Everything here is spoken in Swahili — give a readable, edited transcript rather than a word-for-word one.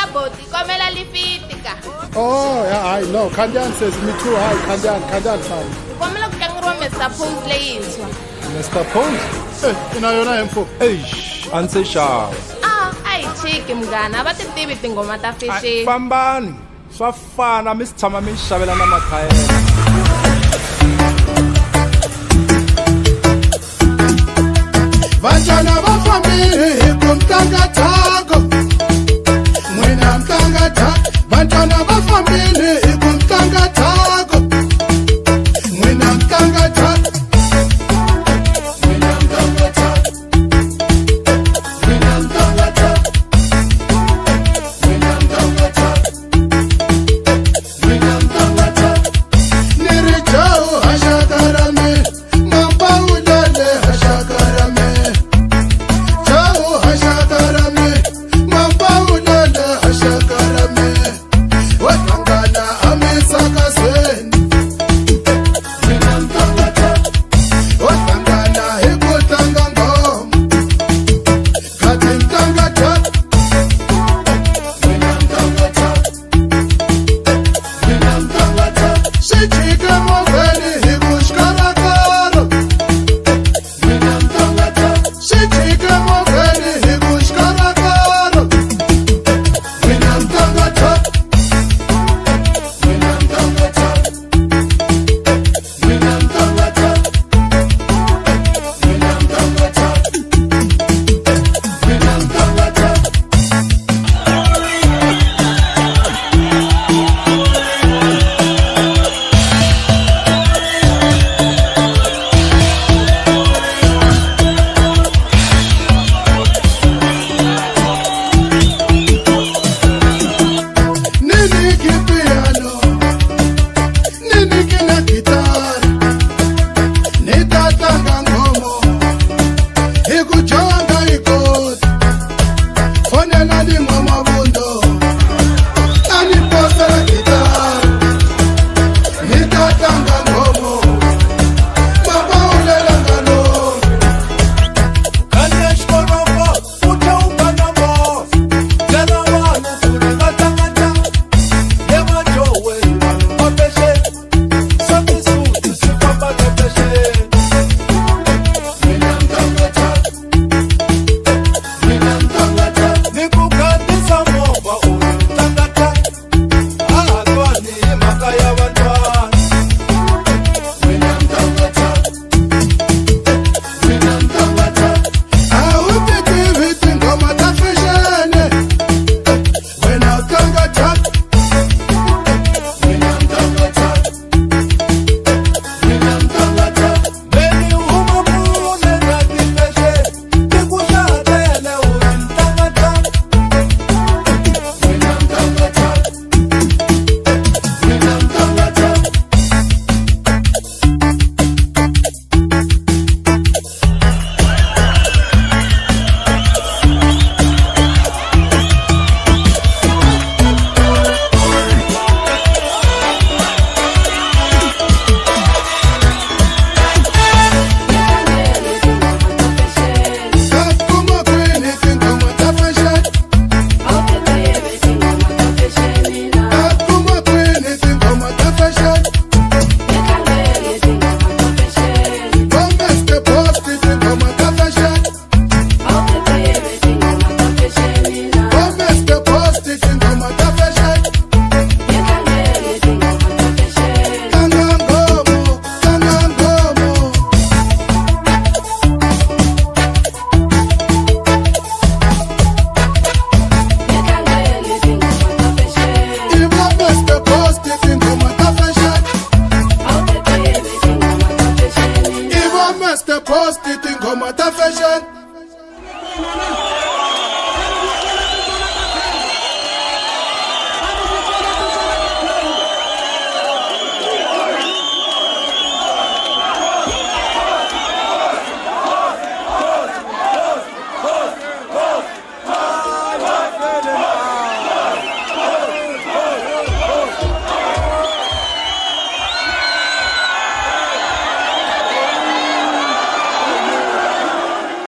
ka boti komela lifitika. Oh, yeah, I know. Kandian says me too. Hi, Kandian fan. Komela ku tlangeriwa Mr. Pose leyintshwa. Mr. Pose? Ina yona info. Anse sharp. Ayi chiki mngana va ti tivi tingoma ta fashion. Fambani. Swa fana mi tshama mi xavela na mathayere. Vantshana va fambile hi ku tlanga thago. N'wina tlanga thago. Vantshana va fambile hi ku tlanga thago. N'wina tlanga thago. N'wina tlanga thago. N'wina tlanga thago. N'wina tlanga thago. N'wina tlanga thago. Ni ri jawu haxaka ra mina. Mapawulele haxaka ra mina. Post it in Gomata fashion.